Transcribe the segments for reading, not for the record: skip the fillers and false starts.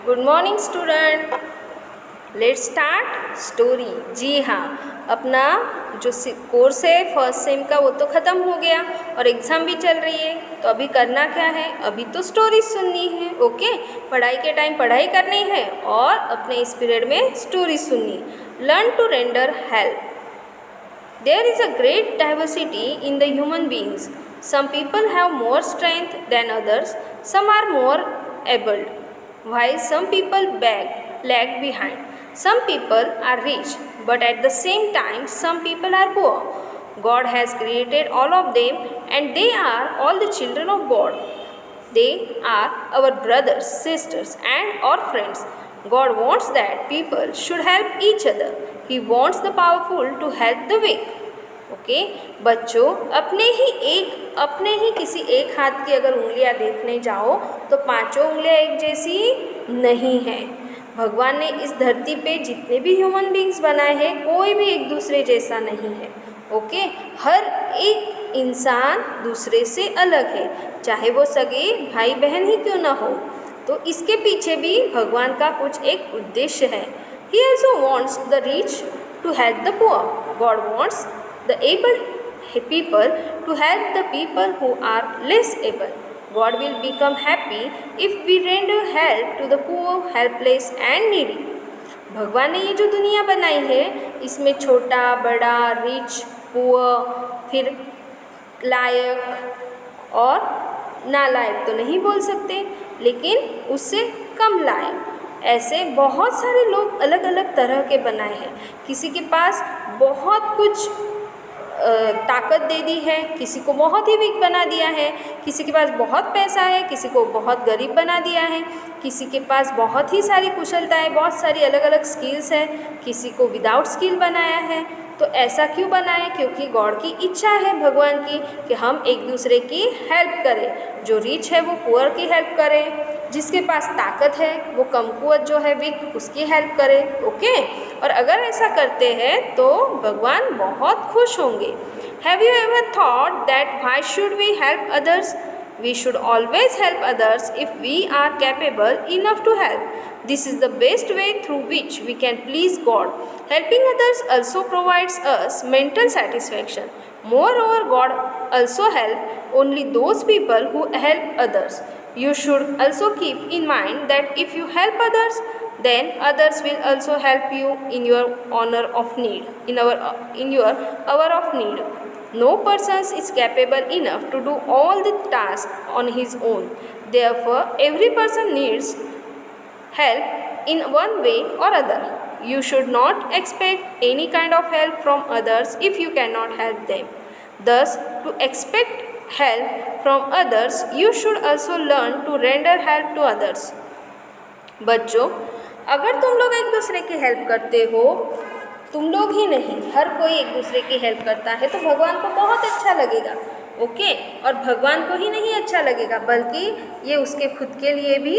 Good morning student. Let's start story. जी हाँ, अपना जो कोर्स है फर्स्ट सेम का वो तो ख़त्म हो गया और एग्ज़ाम भी चल रही है। तो अभी करना क्या है, अभी तो स्टोरी सुननी है। ओके, पढ़ाई के टाइम पढ़ाई करनी है और अपने इस पीरियड में स्टोरी सुननी। Learn to render help. There is a great diversity in the human beings. Some people have more strength than others. Some are more able, while some people lag behind. Some people are rich, but at the same time, some people are poor. God has created all of them, and they are all the children of God. They are our brothers, sisters, and our friends. God wants that people should help each other. He wants the powerful to help the weak. Okay बच्चों, अपने ही किसी एक हाथ की अगर उंगलियां देखने जाओ तो पांचों उंगलियां एक जैसी नहीं है। भगवान ने इस धरती पे जितने भी ह्यूमन बींग्स बनाए हैं कोई भी एक दूसरे जैसा नहीं है। ओके, हर एक इंसान दूसरे से अलग है, चाहे वो सगे भाई बहन ही क्यों ना हो। तो इसके पीछे भी भगवान का कुछ एक उद्देश्य है। He also wants the rich to help the poor. God wants the able people to help the people who are less able. God will become happy if we render help to the poor, helpless and needy. भगवान ने ये जो दुनिया बनाई है इसमें छोटा बड़ा, रिच, पुअर, फिर लायक और नालायक तो नहीं बोल सकते, लेकिन उससे कम लायक, ऐसे बहुत सारे लोग अलग अलग तरह के बनाए हैं। किसी के पास बहुत कुछ ताकत दे दी है, किसी को बहुत ही वीक बना दिया है, किसी के पास बहुत पैसा है, किसी को बहुत गरीब बना दिया है, किसी के पास बहुत ही सारी कुशलता है, बहुत सारी अलग अलग स्किल्स है, किसी को विदाउट स्किल बनाया है। तो ऐसा क्यों बनाया? क्योंकि गॉड की इच्छा है भगवान की कि हम एक दूसरे की हेल्प करें। जो रिच है वो पुअर की हेल्प करे, जिसके पास ताकत है वो कमकुवत जो है वीक उसकी हेल्प करे। ओके, और अगर ऐसा करते हैं तो भगवान बहुत खुश होंगे। Have you ever thought that why should we help others? We should always help others if we are capable enough to help. This is the best way through which we can please God. Helping others also provides us mental satisfaction. Moreover, God also helps only those people who help others. You should also keep in mind that if you help others, then others will also help you in your honor of need, in your hour of need. No person is capable enough to do all the tasks on his own. Therefore, every person needs help in one way or other. You should not expect any kind of help from others if you cannot help them. Thus, to expect help from others, you should also learn to render help to others. बच्चों, अगर तुम लोग एक दूसरे की help करते हो, तुम लोग ही नहीं हर कोई एक दूसरे की हेल्प करता है, तो भगवान को बहुत अच्छा लगेगा। ओके, और भगवान को ही नहीं अच्छा लगेगा बल्कि ये उसके खुद के लिए भी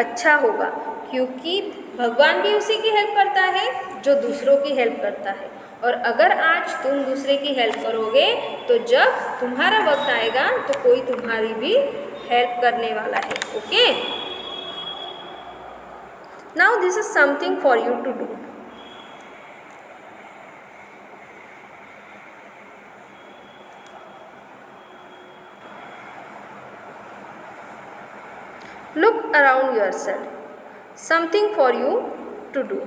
अच्छा होगा, क्योंकि भगवान भी उसी की हेल्प करता है जो दूसरों की हेल्प करता है। और अगर आज तुम दूसरे की हेल्प करोगे तो जब तुम्हारा वक्त आएगा तो कोई तुम्हारी भी हेल्प करने वाला है। Okay, now this is something for you to do. Look around yourself. Something for you to do.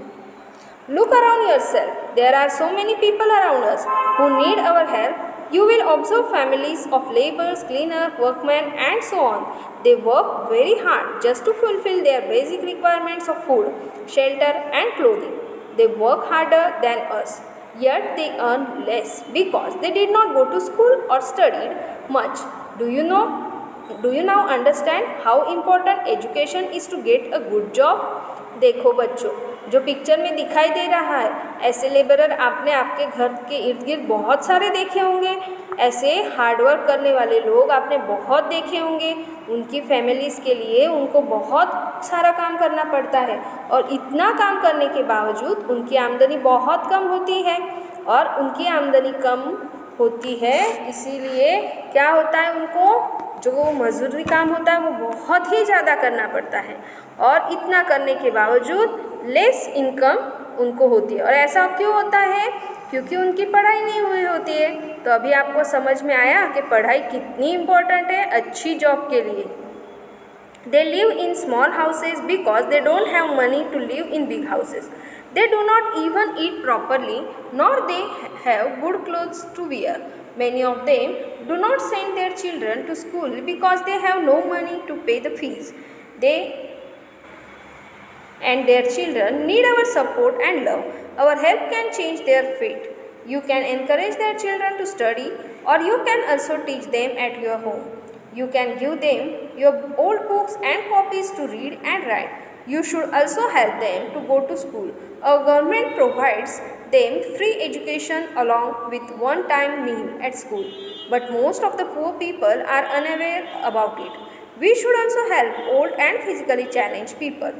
Look around yourself. There are so many people around us who need our help. You will observe families of laborers, cleaners, workmen and so on. They work very hard just to fulfill their basic requirements of food, shelter and clothing. They work harder than us. Yet they earn less because they did not go to school or studied much. Do you now understand how important education is to get a good job? देखो बच्चों, जो picture में दिखाई दे रहा है ऐसे labourer आपने आपके घर के इर्द गिर्द बहुत सारे देखे होंगे। ऐसे हार्डवर्क करने वाले लोग आपने बहुत देखे होंगे। उनकी फैमिलीज़ के लिए उनको बहुत सारा काम करना पड़ता है और इतना काम करने के बावजूद उनकी आमदनी बहुत कम होती है। और उनकी आमदनी कम होती है इसीलिए क्या होता है, उनको जो मजदूरी काम होता है वो बहुत ही ज़्यादा करना पड़ता है और इतना करने के बावजूद लेस इनकम उनको होती है। और ऐसा क्यों होता है? क्योंकि उनकी पढ़ाई नहीं हुई होती है। तो अभी आपको समझ में आया कि पढ़ाई कितनी इम्पोर्टेंट है अच्छी जॉब के लिए। They live in small houses because they don't have money to live in big houses. They do not even eat properly, nor they have good clothes to wear. Many of them do not send their children to school because they have no money to pay the fees. They and their children need our support and love. Our help can change their fate. You can encourage their children to study, or you can also teach them at your home. You can give them your old books and copies to read and write. You should also help them to go to school. Our government provides them free education along with one-time meal at school. But most of the poor people are unaware about it. We should also help old and physically challenged people.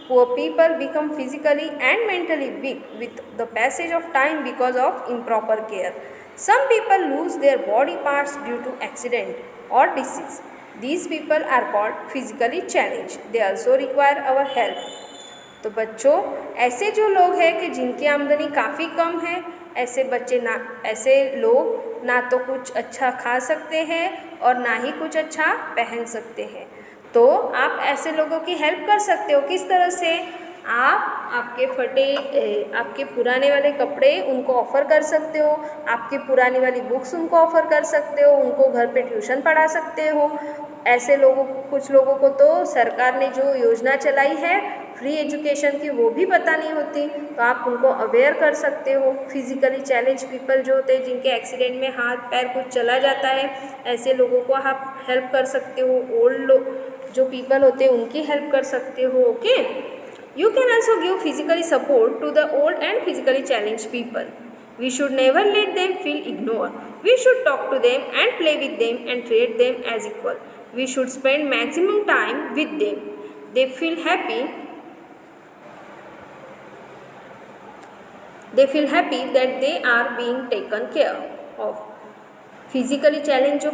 Poor people become physically and mentally weak with the passage of time because of improper care. Some people lose their body parts due to accident or disease. These people are called physically challenged. They also require our help. तो बच्चों, ऐसे जो लोग हैं कि जिनकी आमदनी काफ़ी कम है, ऐसे लोग ना तो कुछ अच्छा खा सकते हैं और ना ही कुछ अच्छा पहन सकते हैं। तो आप ऐसे लोगों की हेल्प कर सकते हो। किस तरह से? आप आपके पुराने वाले कपड़े उनको ऑफ़र कर सकते हो, आपकी पुरानी वाली बुक्स उनको ऑफ़र कर सकते हो, उनको घर पे ट्यूशन पढ़ा सकते हो। ऐसे लोगों को, कुछ लोगों को तो सरकार ने जो योजना चलाई है फ्री एजुकेशन की, वो भी पता नहीं होती, तो आप उनको अवेयर कर सकते हो। फिज़िकली चैलेंज पीपल जो होते हैं, जिनके एक्सीडेंट में हाथ पैर कुछ चला जाता है, ऐसे लोगों को आप हेल्प कर सकते हो। ओल्ड लोग जो पीपल होते हैं उनकी हेल्प कर सकते हो। Okay, you can also give physically support to the old and physically challenged people. We should never let them feel ignored. We should talk to them and play with them and treat them as equal. We should spend maximum time with them. They feel happy. They feel happy that they are being taken care of. Physically challenge जो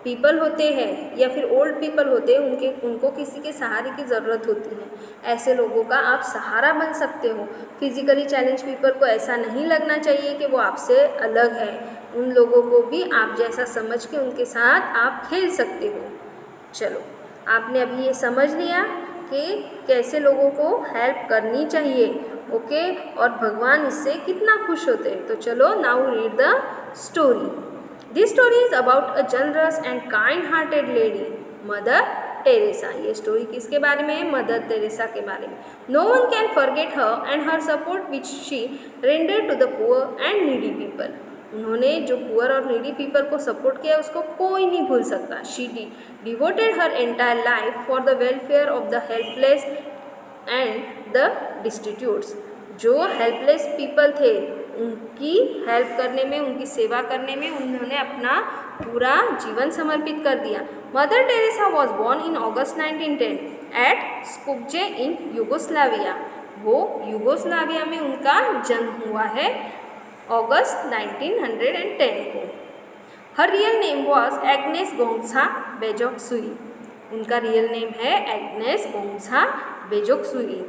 people होते हैं या फिर old people होते हैं, उनको किसी के सहारे की ज़रूरत होती है। ऐसे लोगों का आप सहारा बन सकते हो। फिजिकली चैलेंज पीपल को ऐसा नहीं लगना चाहिए कि वो आपसे अलग है। उन लोगों को भी आप जैसा समझ के उनके साथ आप खेल सकते हो। चलो, आपने अभी ये समझ लिया कि कैसे लोगों को हेल्प करनी चाहिए। ओके, और भगवान इससे कितना खुश होते हैं। तो चलो, now read the story. This story is about a generous and kind hearted lady, mother Teresa. ये स्टोरी किसके बारे में है? मदर टेरेसा के बारे में। No one can forget her and her support which she render to the poor and needy people. उन्होंने जो पुअर और नीडी पीपल को सपोर्ट किया उसको कोई नहीं भूल सकता। She devoted her entire life for the welfare of the helpless and the destitutes. जो हेल्पलेस पीपल थे उनकी हेल्प करने में, उनकी सेवा करने में उन्होंने अपना पूरा जीवन समर्पित कर दिया। Mother Teresa was born in August 1910 at Skopje in Yugoslavia. वो यूगोस्लाविया में उनका जन्म हुआ है अगस्त 1910 को। Her real name was Agnes Gonxha Bojaxhiu. उनका रियल नेम है Agnes Gonxha Bojaxhiu.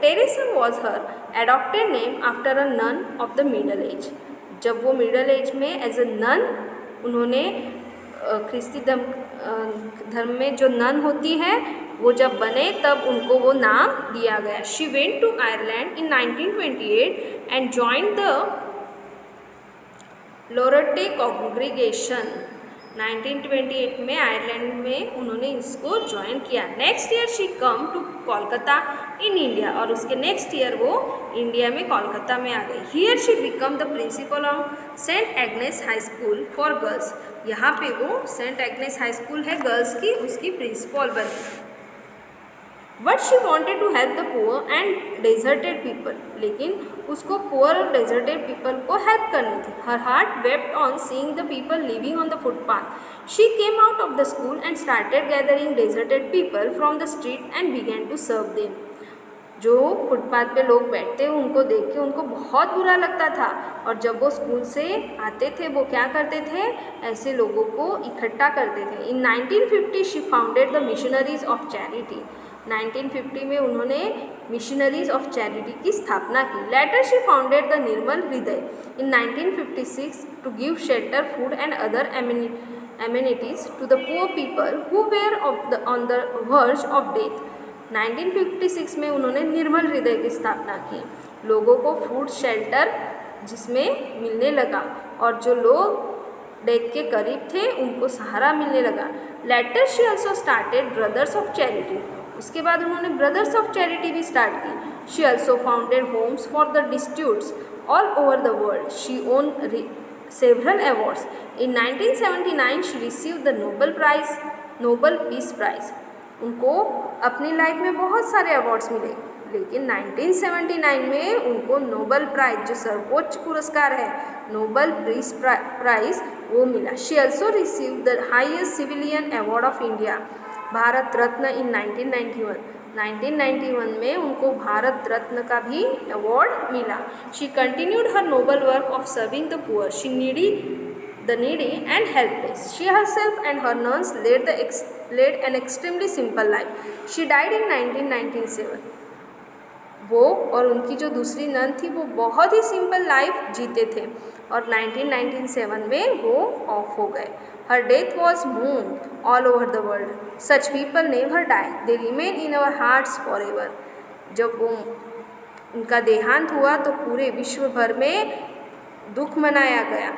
Teresa was her adopted name after a nun of the middle age. जब वो मिडल एज में एज अ नन, उन्होंने ख्रिस्ती धर्म में जो नन होती है वो जब बने तब उनको वो नाम दिया गया। She went to Ireland in 1928 and joined the Loreto congregation. 1928 में आयरलैंड में उन्होंने इसको ज्वाइन किया। Next year she come to Kolkata in India, और उसके नेक्स्ट ईयर वो इंडिया में कोलकाता में आ गई। Here she become the principal of saint Agnes high school for girls. यहाँ पे वो सेंट एग्नेस हाई स्कूल है गर्ल्स की, उसकी प्रिंसिपल बनी। But she wanted to help the poor and deserted people. लेकिन उसको पुअर और डेजर्टेड पीपल को हेल्प करनी थी। Her heart wept on seeing the people living on the footpath. She came out of the school and started gathering deserted people from the street and began to serve them. जो footpath पे लोग बैठते हैं उनको देख के उनको बहुत बुरा लगता था, और जब वो स्कूल से आते थे वो क्या करते थे, ऐसे लोगों को इकट्ठा करते थे। In 1950 she founded the Missionaries of Charity. 1950 में उन्होंने मिशनरीज ऑफ चैरिटी की स्थापना की। Later she founded the Nirmal Hriday in 1956 to give shelter, food and other amenities to the poor people who were on the verge of death। 1956 में उन्होंने निर्मल हृदय की स्थापना की। लोगों को फूड, शेल्टर जिसमें मिलने लगा, और जो लोग डेथ के करीब थे उनको सहारा मिलने लगा। Later she also started Brothers of Charity. उसके बाद उन्होंने ब्रदर्स ऑफ चैरिटी भी स्टार्ट की। She also founded homes for the destitutes all over the world. She won several awards. In 1979 she received the Nobel Peace Prize। उनको अपनी life में बहुत सारे अवार्ड्स मिले, लेकिन 1979 में उनको नोबेल प्राइज, जो सर्वोच्च पुरस्कार है, नोबेल पीस प्राइज, वो मिला। She also received the highest civilian award of India, Bharat Ratna, in 1991। 1991 में उनको भारत रत्न का भी अवार्ड मिला। She continued her noble work of serving the poor, she the needy and helpless. She herself and her nurse led an extremely simple life. She died in 1997। वो और उनकी जो दूसरी नन थी वो बहुत ही सिंपल लाइफ जीते थे, और 1997 में वो ऑफ हो गए। Her death was mourned all over the world. Such people never die. They remain in our hearts forever. जब वो उनका देहांत हुआ तो पूरे विश्व भर में दुख मनाया गया।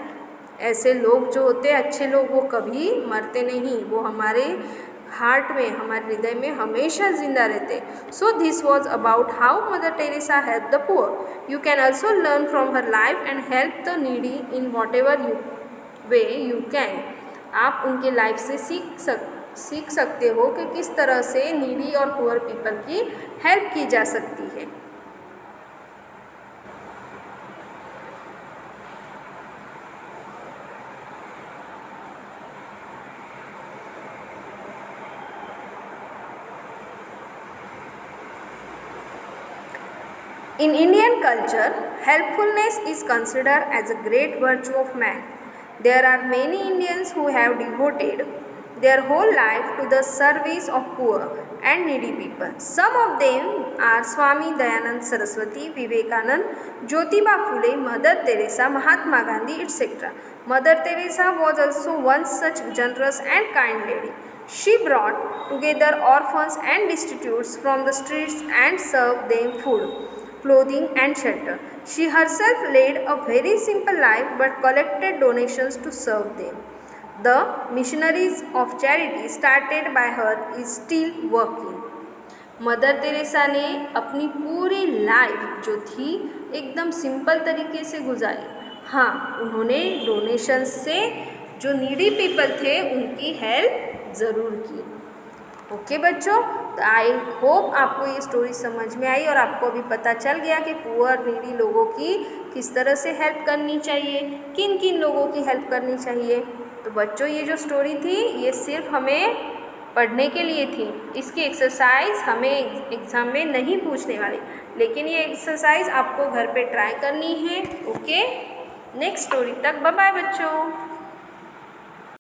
ऐसे लोग जो होते हैं, अच्छे लोग, वो कभी मरते नहीं, वो हमारे हार्ट में, हमारे हृदय में हमेशा जिंदा रहते। So this was about how mother Teresa help the poor. You can also learn from her life and help the needy in what ever way you can. आप उनके लाइफ से सीख सकते हो कि किस तरह से नीडी और पुअर पीपल की हेल्प की जा सकती है। In Indian culture, helpfulness is considered as a great virtue of man. There are many Indians who have devoted their whole life to the service of poor and needy people. Some of them are Swami Dayanand Saraswati, Vivekanand, Jyotiba Phule, Mother Teresa, Mahatma Gandhi, etc. Mother Teresa was also one such generous and kind lady. She brought together orphans and destitutes from the streets and served them food, clothing and shelter. She herself led a very simple life but collected donations to serve them. The missionaries of charity started by her is still working. Mother Teresa ने अपनी पूरी life जो थी एकदम simple तरीके से गुजारी। हाँ, उन्होंने डोनेशन से जो नीडी पीपल थे उनकी हेल्प ज़रूर की। ओके बच्चों, तो आई होप आपको ये स्टोरी समझ में आई और आपको अभी पता चल गया कि पुअर नीडी लोगों की किस तरह से हेल्प करनी चाहिए, किन किन लोगों की हेल्प करनी चाहिए। तो बच्चों, ये जो स्टोरी थी ये सिर्फ हमें पढ़ने के लिए थी। इसकी एक्सरसाइज हमें एग्ज़ाम में नहीं पूछने वाली, लेकिन ये एक्सरसाइज आपको घर पे ट्राई करनी है। ओके, नेक्स्ट स्टोरी तक बाय बाय बच्चों।